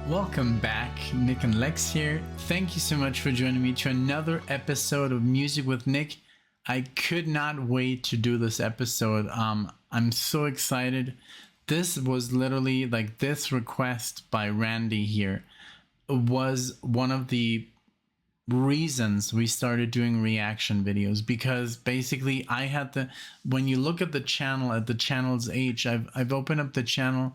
Welcome back, NicknLex here. Thank you so much for joining me to another episode of Music with Nick. I could not wait to do this episode. I'm so excited. This was literally like this request by Randy here was one of the reasons we started doing reaction videos, because basically I had the, when you look at the channel, at the channel's age, I've opened up the channel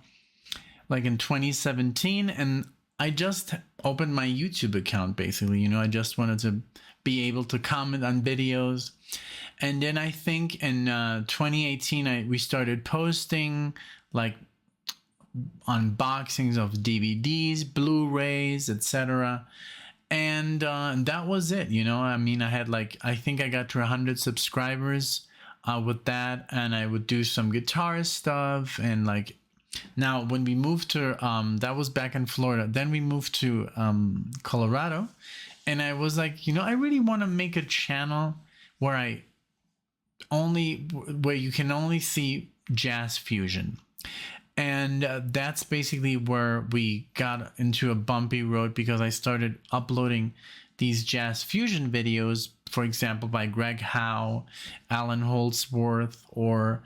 like in 2017, and I just opened my YouTube account basically. I just wanted to be able to comment on videos. And then I think in 2018 we started posting like unboxings of DVDs, Blu-rays, etc. And that was it. I mean, I had like, I think I got to 100 subscribers with that, and I would do some guitar stuff. And like, now when we moved to that was back in Florida, then we moved to Colorado, and I was like, I really want to make a channel where you can only see jazz fusion. And that's basically where we got into a bumpy road, because I started uploading these jazz fusion videos, for example, by Greg Howe, Alan Holdsworth, or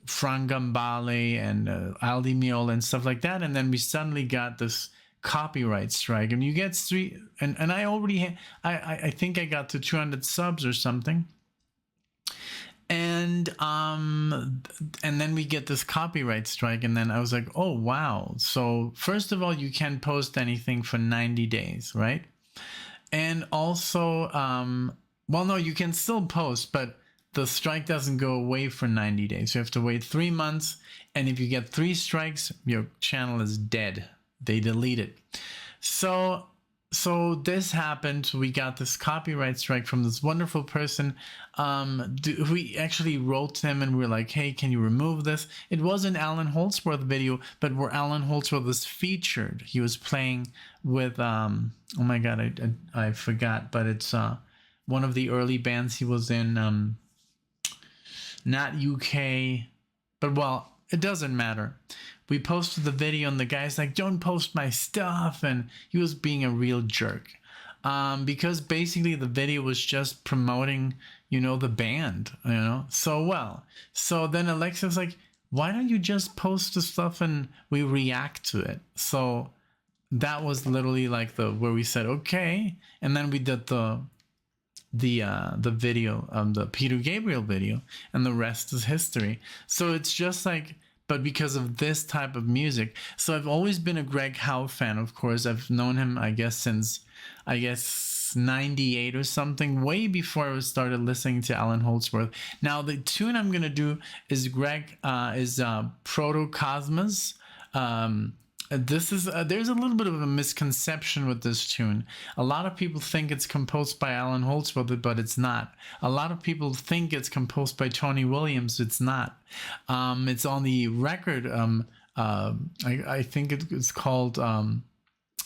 Frank Gambale and Aldi Meola and stuff like that. And then we suddenly got this copyright strike, and you get three, and I already I think I got to 200 subs or something. And then we get this copyright strike, and then I was like, oh wow. So first of all, you can't post anything for 90 days, right? And also well, no, you can still post, but the strike doesn't go away for 90 days. You have to wait 3 months, and if you get 3 strikes, your channel is dead. They delete it. So this happened. We got this copyright strike from this wonderful person. We actually wrote him, and we were like, hey, can you remove this? It was an Alan Holdsworth video, but where Alan Holdsworth was featured. He was playing with, oh my God, I forgot, but it's one of the early bands he was in, not UK, but well, it doesn't matter. We posted the video, and the guy's like, don't post my stuff, and he was being a real jerk, because basically the video was just promoting, the band, so then Alexa's like, why don't you just post the stuff and we react to it? So that was literally like where we said okay, and then we did the video, the Peter Gabriel video, and the rest is history. So it's just like, but because of this type of music. So I've always been a Greg Howe fan, of course. I've known him, I guess, since 98 or something, way before I started listening to Alan Holdsworth. Now the tune I'm gonna do is Proto. This is there's a little bit of a misconception with this tune. A lot of people think it's composed by Alan Holdsworth, but it's not. A lot of people think it's composed by Tony Williams. It's not. It's on the record. I think it's called In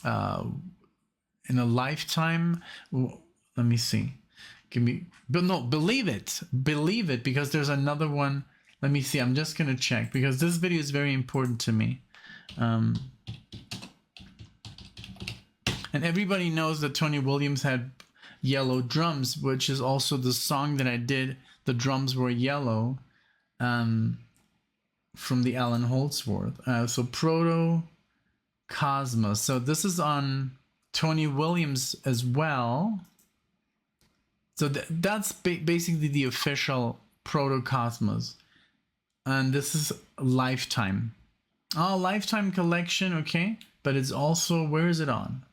a Lifetime. Let me see. Believe it, because there's another one. Let me see. I'm just gonna check, because this video is very important to me. And everybody knows that Tony Williams had yellow drums, which is also the song that I did. The drums were yellow, from the Alan Holdsworth. So Proto. So this is on Tony Williams as well. So that's basically the official Proto. And this is Lifetime. Oh, Lifetime Collection, okay. But it's also, where is it on?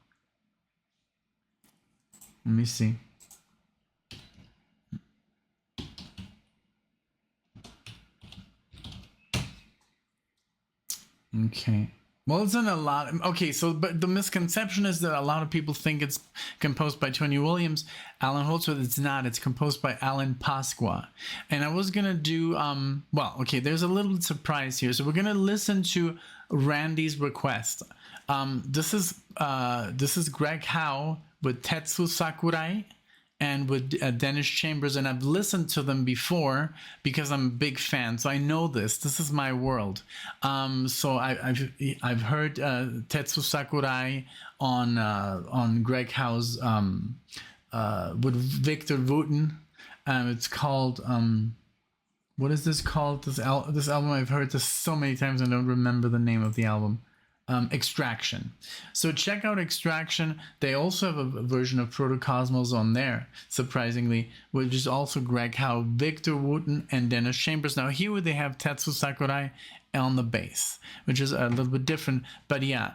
Let me see. Okay. Well, it's in a lot. Okay, so, but the misconception is that a lot of people think it's composed by Tony Williams. Alan Holdsworth, it's not. It's composed by Alanpasqua. And I was going to do, well, okay, there's a little surprise here. So we're going to listen to Randy's request. This is Greg Howe with Tetsuo SAKURAI and with Dennis Chambers, and I've listened to them before because I'm a big fan, so I know this is my world. So I've heard Tetsuo Sakurai on Greg Howe's with Victor Wooten. It's called what is this called? This album, I've heard this so many times I don't remember the name of the album. Extraction. So check out Extraction. They also have a version of Protocosmos on there, surprisingly, which is also Greg Howe, Victor Wooten, and Dennis Chambers. Now here they have Tetsuo Sakurai on the bass, which is a little bit different. But yeah,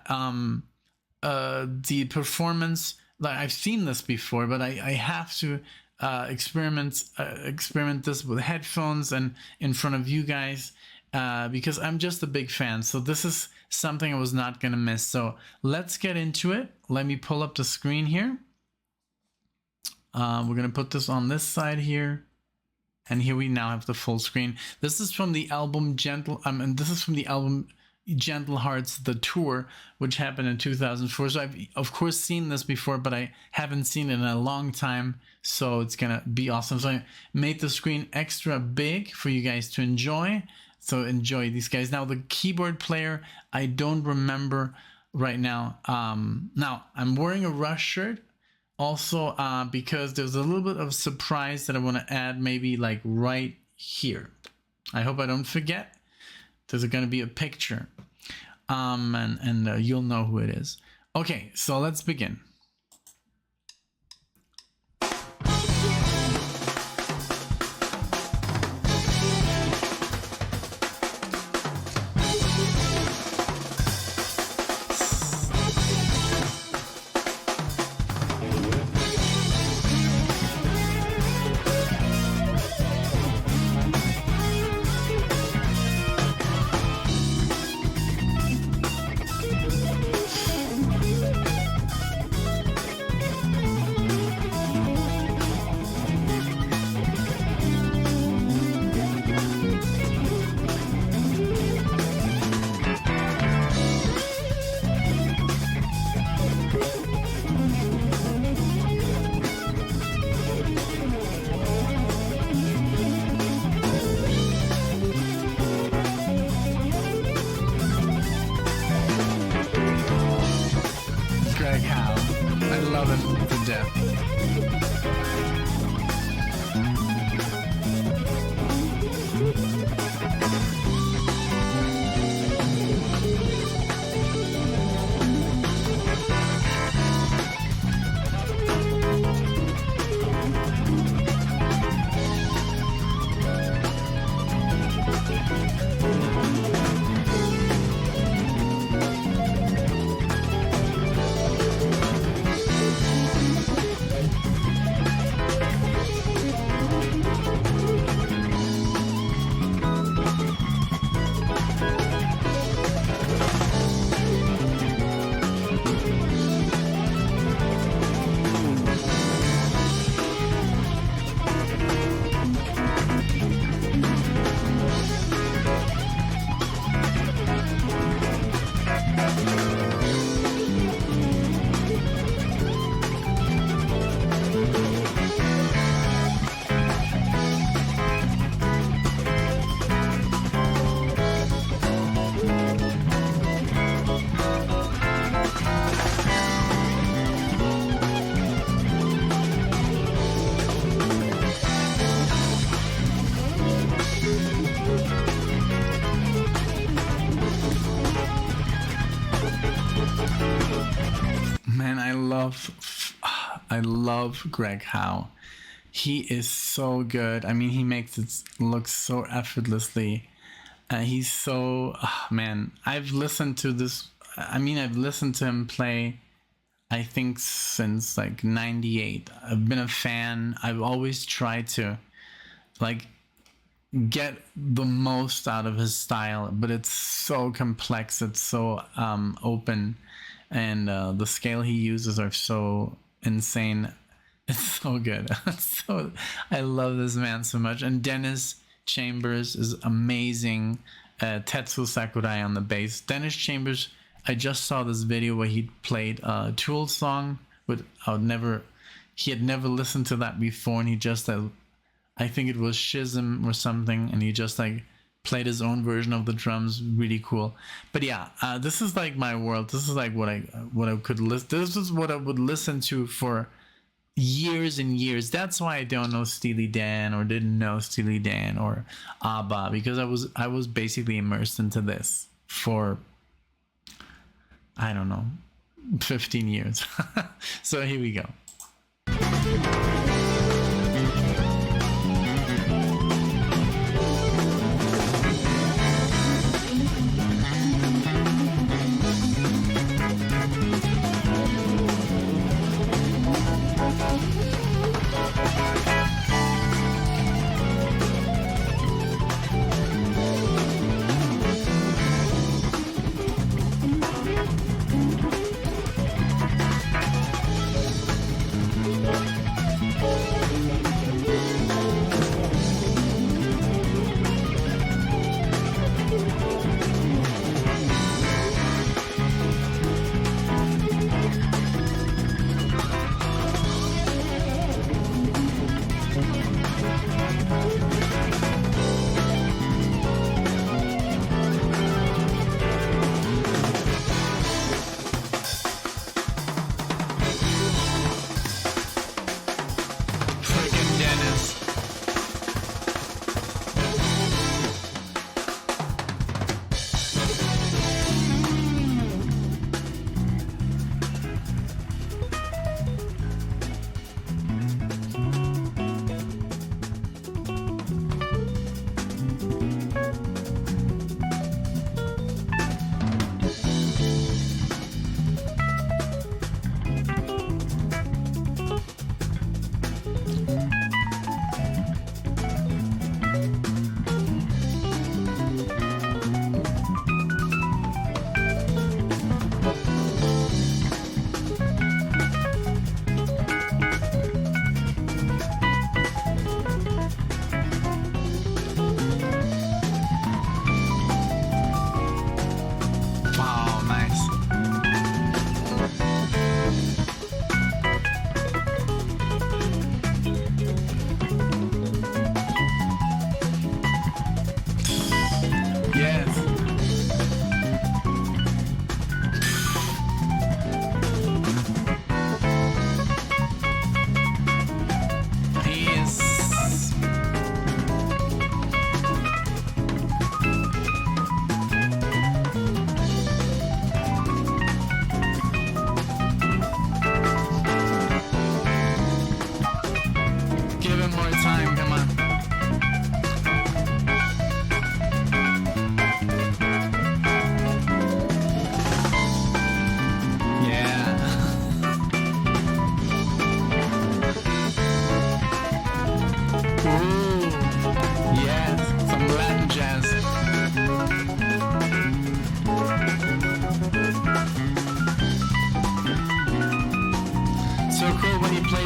the performance, like I've seen this before, but I have to experiment this with headphones and in front of you guys. Because I'm just a big fan. So this is something I was not going to miss. So let's get into it. Let me pull up the screen here. We're going to put this on this side here. And here we now have the full screen. This is from the album and this is from the album Gentle Hearts, the tour, which happened in 2004. So I've, of course, seen this before, but I haven't seen it in a long time. So it's going to be awesome. So I made the screen extra big for you guys to enjoy. So enjoy these guys. Now, the keyboard player, I don't remember right now. Now, I'm wearing a Rush shirt also because there's a little bit of surprise that I want to add maybe like right here. I hope I don't forget. There's going to be a picture and you'll know who it is. Okay, so let's begin. I love Greg Howe. He is so good. I mean, he makes it look so effortlessly. He's so, man, I've listened to this. I mean, I've listened to him play, I think, since like 98. I've been a fan. I've always tried to like get the most out of his style, but it's so complex. It's so open, and the scale he uses are so insane. It's so good. So I love this man so much. And Dennis Chambers is amazing. Tetsuo Sakurai on the bass. Dennis Chambers, I just saw this video where he played a Tool song, but I would never he had never listened to that before, and he just I think it was Schism or something, and he just like played his own version of the drums. Really cool. But yeah, this is like my world. This is like what I could listen. This is what I would listen to for years and years. That's why I don't know Steely Dan or didn't know Steely Dan or ABBA, because I was basically immersed into this for, I don't know, 15 years. So here we go.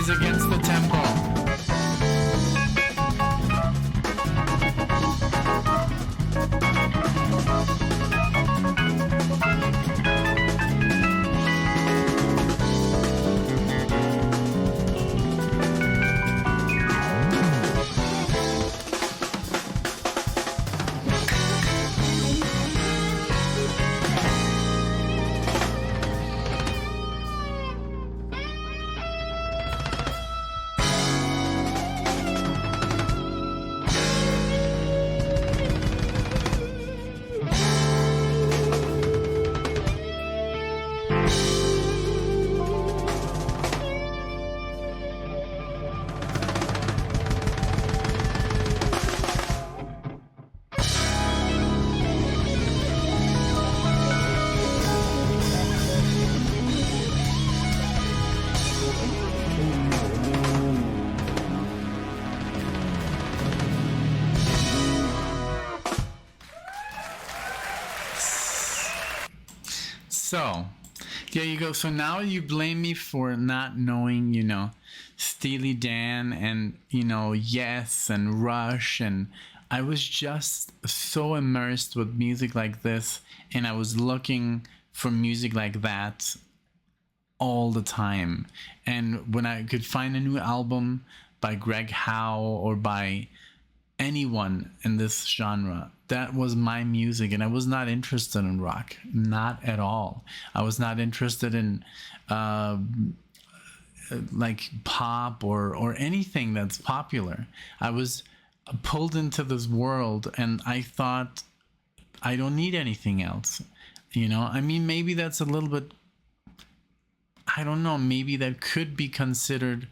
Against the tempo. So, there you go. So now you blame me for not knowing, Steely Dan and, Yes and Rush. And I was just so immersed with music like this. And I was looking for music like that all the time. And when I could find a new album by Greg Howe or by anyone in this genre, that was my music. And I was not interested in rock, not at all. I was not interested in like pop or anything that's popular. I was pulled into this world, and I thought, I don't need anything else. You know, I mean, maybe that's a little bit, I don't know, maybe that could be considered,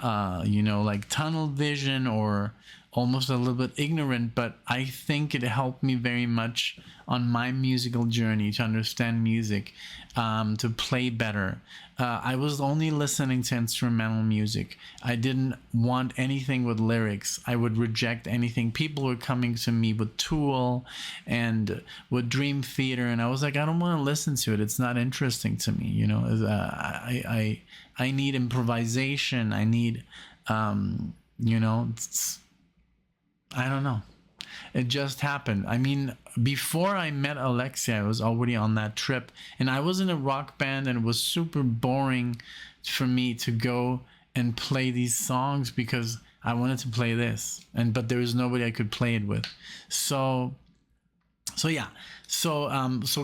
you know, like tunnel vision or almost a little bit ignorant, but I think it helped me very much on my musical journey to understand music, to play better. I was only listening to instrumental music. I didn't want anything with lyrics. I would reject anything. People were coming to me with Tool and with Dream Theater, and I was like, I don't want to listen to it. It's not interesting to me. You know, I need improvisation. I need, you know, I don't know. It just happened. I mean, before I met Alexia, I was already on that trip, and I was in a rock band, and it was super boring for me to go and play these songs because I wanted to play this, but there was nobody I could play it with. So yeah. So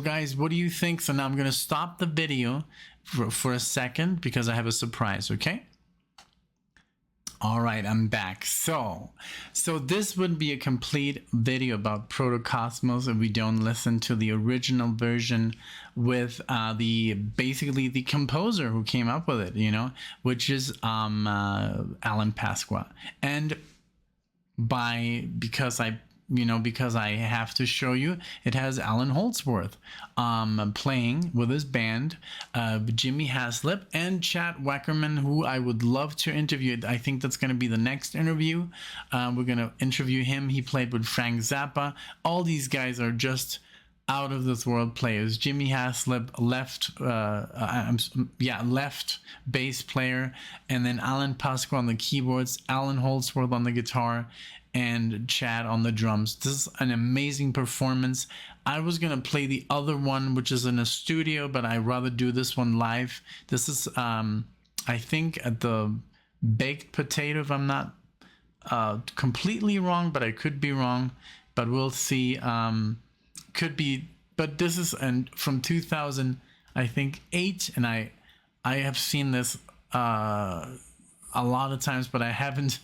guys, what do you think? So now I'm gonna stop the video for a second because I have a surprise. Okay. All right, I'm back. So this would be a complete video about Protocosmos if we don't listen to the original version with basically the composer who came up with it, you know, which is alanpasqua. And because I have to show you, it has Alan Holdsworth playing with his band, Jimmy Haslip and Chad Wackerman, who I would love to interview. I think that's going to be the next interview. We're going to interview him. He played with Frank Zappa. All these guys are just out of this world players. Jimmy Haslip, left bass player, and then alanpasqua on the keyboards, Alan Holdsworth on the guitar, and Chad on the drums. This is an amazing performance. I was gonna play the other one, which is in a studio, but I'd rather do this one live. This is I think at the Baked Potato, if I'm not completely wrong, but I could be wrong, but we'll see. Could be, but this is from 2000, I think 8, and I have seen this a lot of times, but I haven't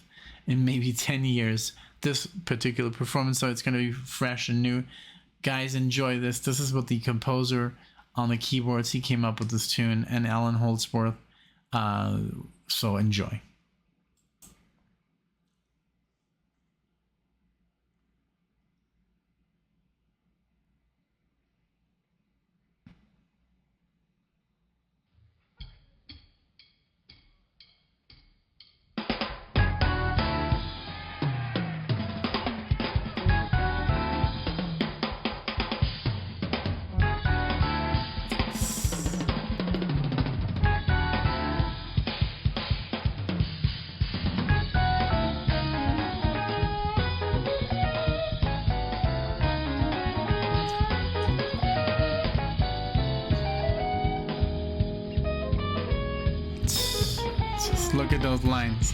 in maybe 10 years, this particular performance, so it's going to be fresh and new. Guys, enjoy this. This is what the composer on the keyboards, he came up with this tune, and Alan Holdsworth, so enjoy. Just look at those lines.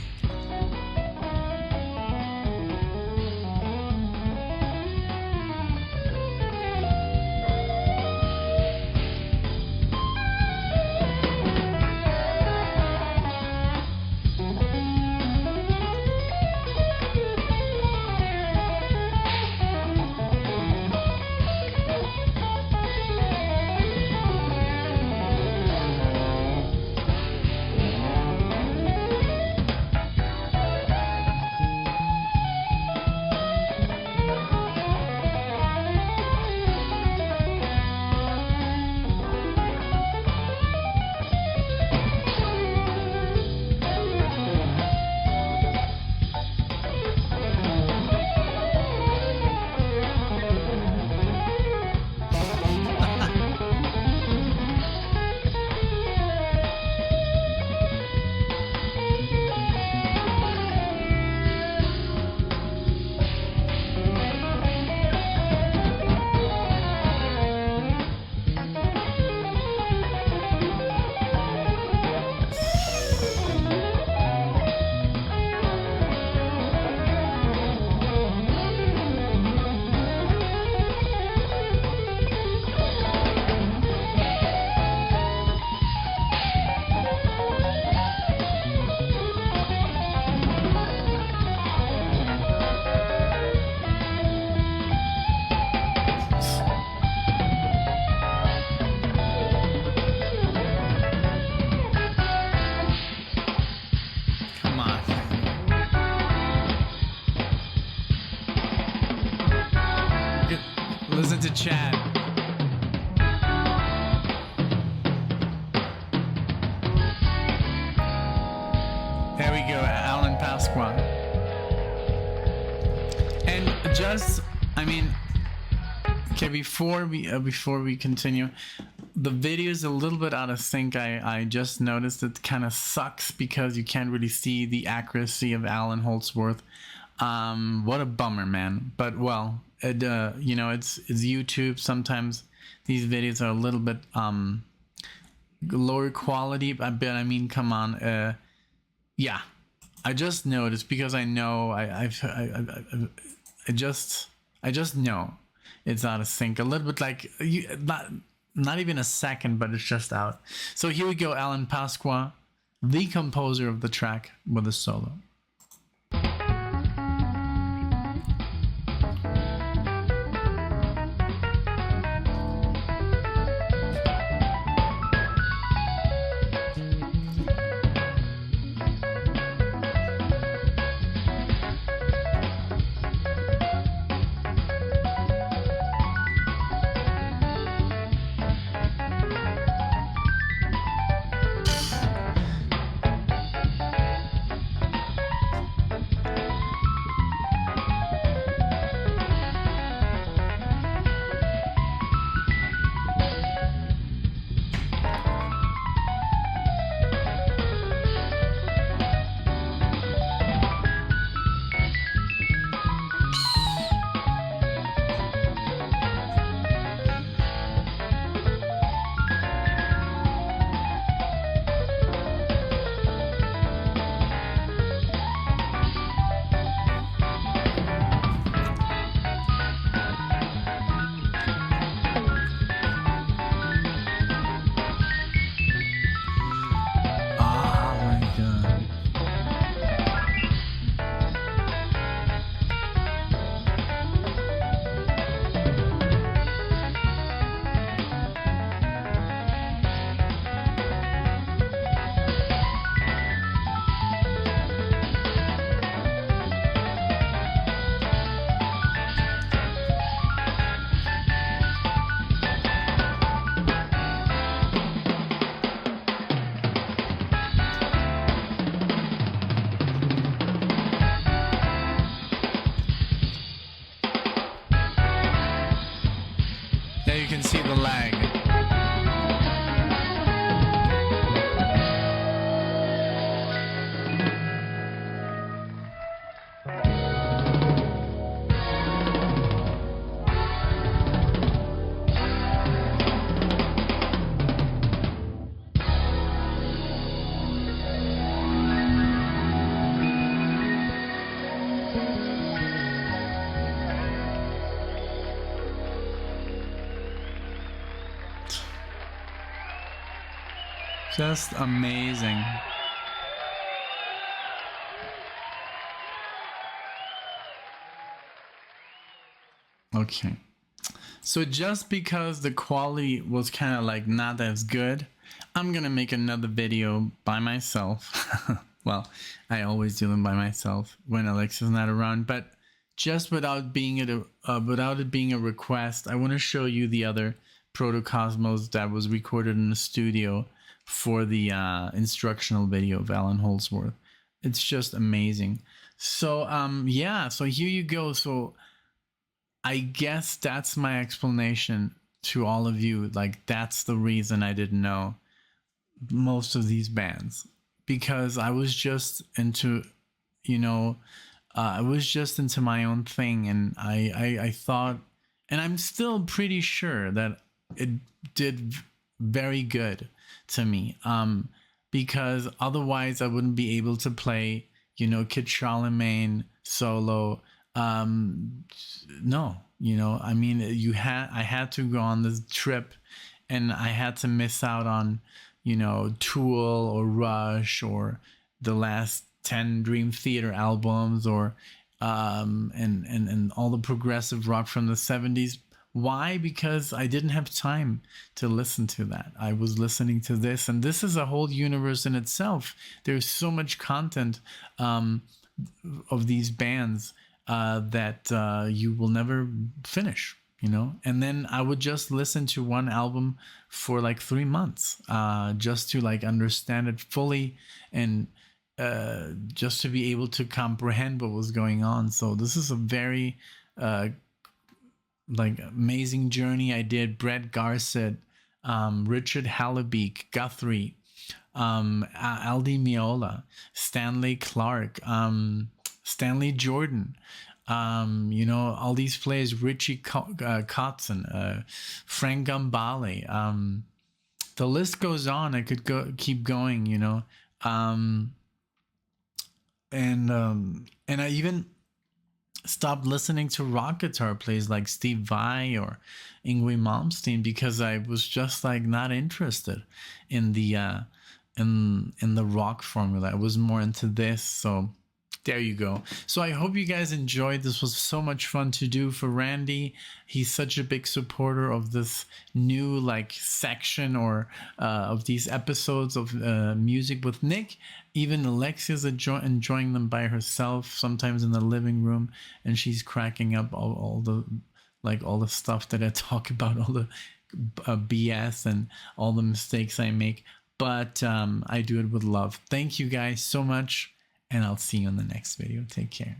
Listen to Chad. There we go, alanpasqua. And just, I mean, okay, before we continue, the video is a little bit out of sync. I just noticed it kind of sucks because you can't really see the accuracy of Alan Holdsworth. What a bummer, man. But well, it you know, it's YouTube. Sometimes these videos are a little bit lower quality, but I mean, come on. Yeah, I just noticed because I know I just know it's out of sync a little bit, like not even a second, but it's just out. So here we go, alanpasqua, the composer of the track, with a solo. There you can see the lag. Just amazing. Okay. So just because the quality was kind of like not as good, I'm gonna make another video by myself. Well, I always do them by myself when Alexa's not around, but just without it being a request, I want to show you the other Proto Cosmos that was recorded in the studio for the instructional video of Alan Holdsworth. It's just amazing. So yeah, so here you go. So I guess that's my explanation to all of you. Like, that's the reason I didn't know most of these bands, because I was just into, you know, I was just into my own thing, and I thought, and I'm still pretty sure that it did very good to me, because otherwise I wouldn't be able to play, you know, Kid Charlemagne solo. No, you know, I mean, I had to go on this trip, and I had to miss out on, you know, Tool or Rush or the last 10 Dream Theater albums, or and all the progressive rock from the 70s. Why? Because I didn't have time to listen to that. I was listening to this, and this is a whole universe in itself. There's so much content of these bands that you will never finish. you know. And then I would just listen to one album for like 3 months, just to like understand it fully, and just to be able to comprehend what was going on. So this is a very like amazing journey I did. Brett Garsett, Richard Hallabeek, Guthrie, Aldi Meola, Stanley Clark, Stanley Jordan, you know, all these players, Richie Kotzen, Frank Gambale, the list goes on. I could keep going, you know. And I even stopped listening to rock guitar players like Steve Vai or Yngwie Malmsteen, because I was just like not interested in the in the rock formula. I was more into this. So there you go. So I hope you guys enjoyed. This was so much fun to do for Randy. He's such a big supporter of this new like section, or of these episodes of Music with Nick. Even Alexia's enjoying them by herself, sometimes in the living room, and she's cracking up all the stuff that I talk about, all the BS and all the mistakes I make. But I do it with love. Thank you guys so much, and I'll see you in the next video. Take care.